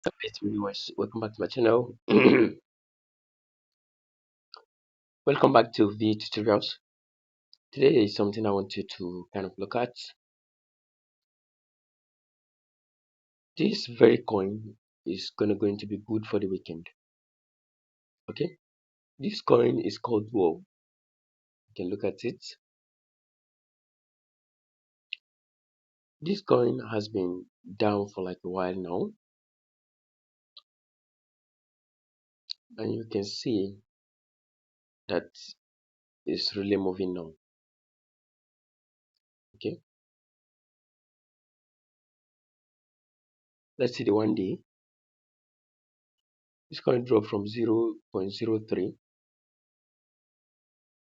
Hey viewers, welcome back to my channel. Welcome back to V tutorials. Today is something I want you to kind of look at. This very coin is going to be good for the weekend. Okay, this coin is called WoW. You can look at it. This coin has been down for like a while now, and you can see that it's really moving now. Okay, let's see the 1 day. This coin dropped from 0.03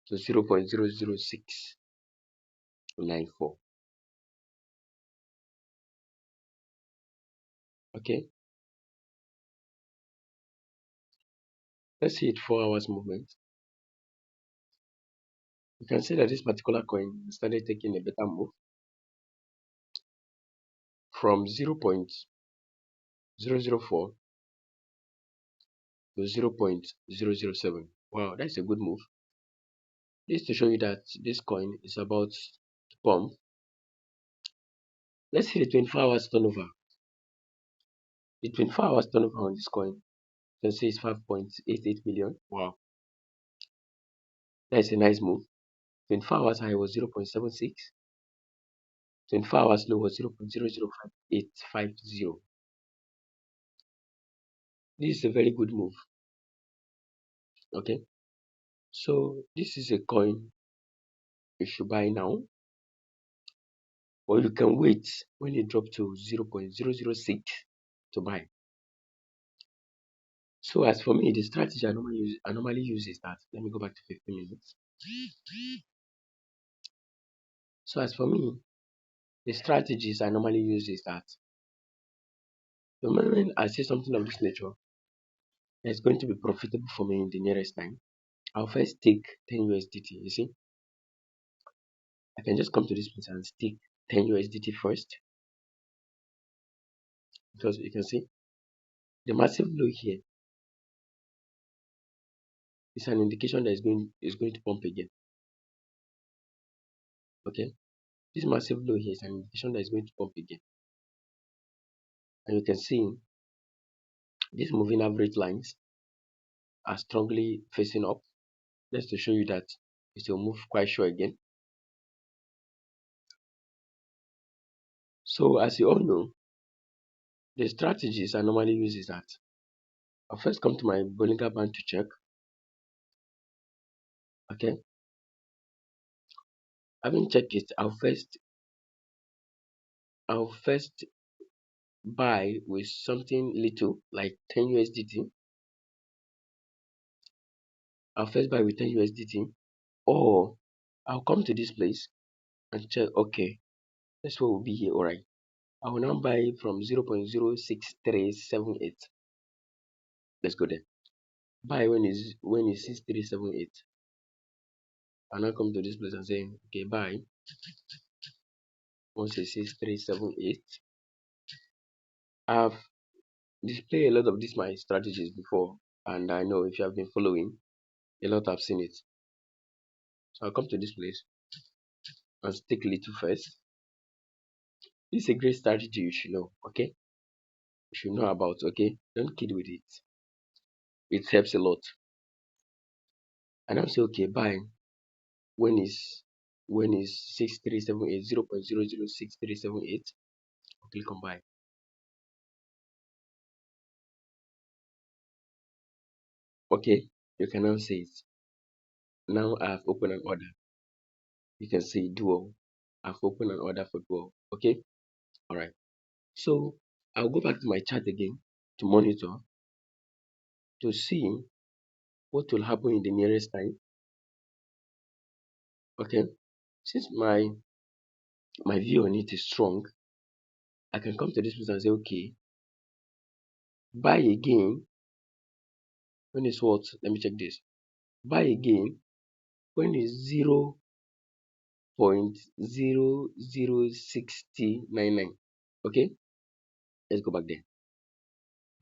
to 0.00694. Okay, let's see it 4 hours movement. You can see that this particular coin started taking a better move from 0.004 to 0.007. Wow, that's a good move. This to show you that this coin is about to pump. Let's see the 24 hours turnover. The 24 hours turnover on this coin, you can see it's 5.88 million. Wow, that's a nice move. 24 hours high was 0.76. 24 hours low was 0.005850. This is a very good move. Okay, so this is a coin you should buy now, or you can wait when it drop to 0.006 to buy. So as for me, the strategy I normally use is that, let me go back to 15 minutes. So as for me, the strategies I normally use is that the moment I see something of this nature that's going to be profitable for me in the nearest time, I'll first take 10 USDT. You see, I can just come to this place and stick 10 USDT first, because you can see the massive low here is an indication that is going to pump again. Okay, this massive low here is an indication that is going to pump again, and you can see these moving average lines are strongly facing up. Just to show you that it will move quite sure again. So as you all know, the strategies I normally use is that I'll first come to my Bollinger Band to check. Okay, having checked it, I'll first buy with something little like 10 USDT. I'll first buy with 10 USDT, or I'll come to this place and check. Okay, that's what will be here. Alright, I will now buy from 0.06378. Let's go there. Buy when is 6378. I'll now come to this place and say, okay, buy once it says 378. I've displayed a lot of these my strategies before, and I know if you have been following, a lot have seen it. So I'll come to this place and stick little first. This is a great strategy you should know, okay? You should know about, okay? Don't kid with it. It helps a lot. And I'll say, okay, buy when is 6378, 0.006378. I'll click on buy. Okay, you can now see it. Now I've opened an order. You can see duo. I've opened an order for duo. Okay, all right. So I'll go back to my chart again to monitor to see what will happen in the nearest time. Okay, since my view on it is strong, I can come to this place and say, okay, buy again when it's what? Let me check this. Buy again when it's 0.006099. Okay, let's go back there.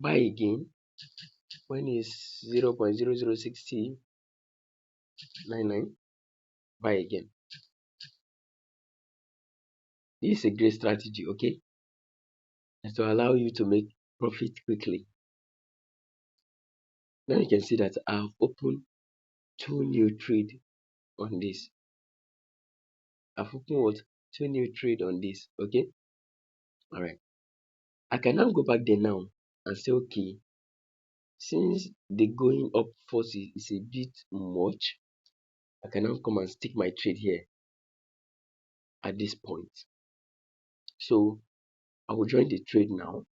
buy again when it's 0.006099, buy again. This is a great strategy, okay? And to allow you to make profit quickly. Now you can see that I've opened two new trade on this. I've opened what? Two new trade on this, okay? Alright. I can now go back there now and say, okay, since the going up force is a bit much, I can now come and stick my trade here at this point. So I will join the trade now.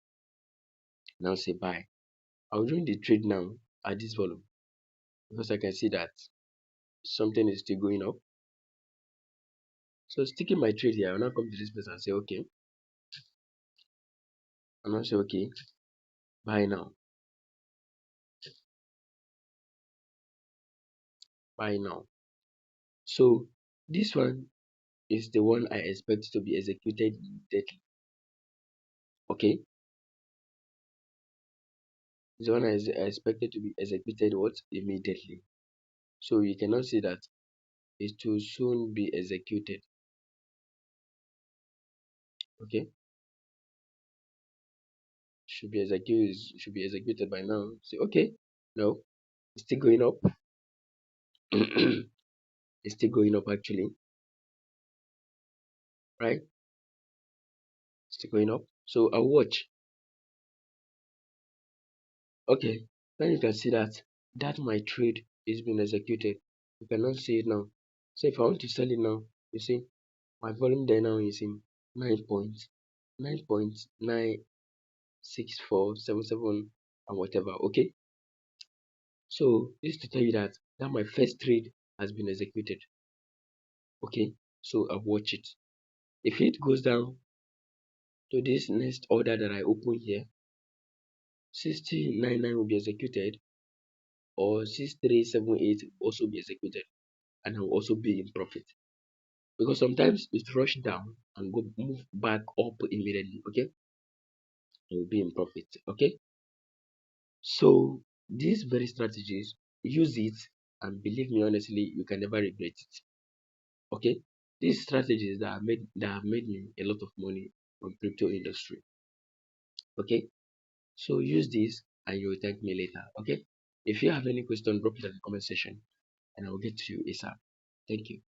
Now say buy. I will join the trade now at this volume because I can see that something is still going up. So sticking my trade here, I will now come to this place and say okay. And now say okay, buy now. Buy now. So this one is the one I expect to be executed immediately. Okay, the one I expected to be executed what immediately. So you cannot say that it will soon be executed. Okay, should be executed by now. Say okay, no, it's still going up. It's still going up actually, right? It's still going up. So I'll watch. Okay, then you can see that my trade is being executed. You cannot see it now. So if I want to sell it now, you see my volume there now is in 9.96477 and whatever. Okay, so this is to tell you that my first trade has been executed. Okay, so I'll watch it. If it goes down to this next order that I open here, 6099 will be executed, or 6378 will also be executed, and I will also be in profit. Because sometimes it rush down and go move back up immediately. Okay, I will be in profit. Okay, so these very strategies, use it, and believe me honestly, you can never regret it. Okay, these strategies that have made me a lot of money on crypto industry. Okay, so use this and you will thank me later. Okay, if you have any question, drop it in the comment section and I will get to you ASAP. Thank you.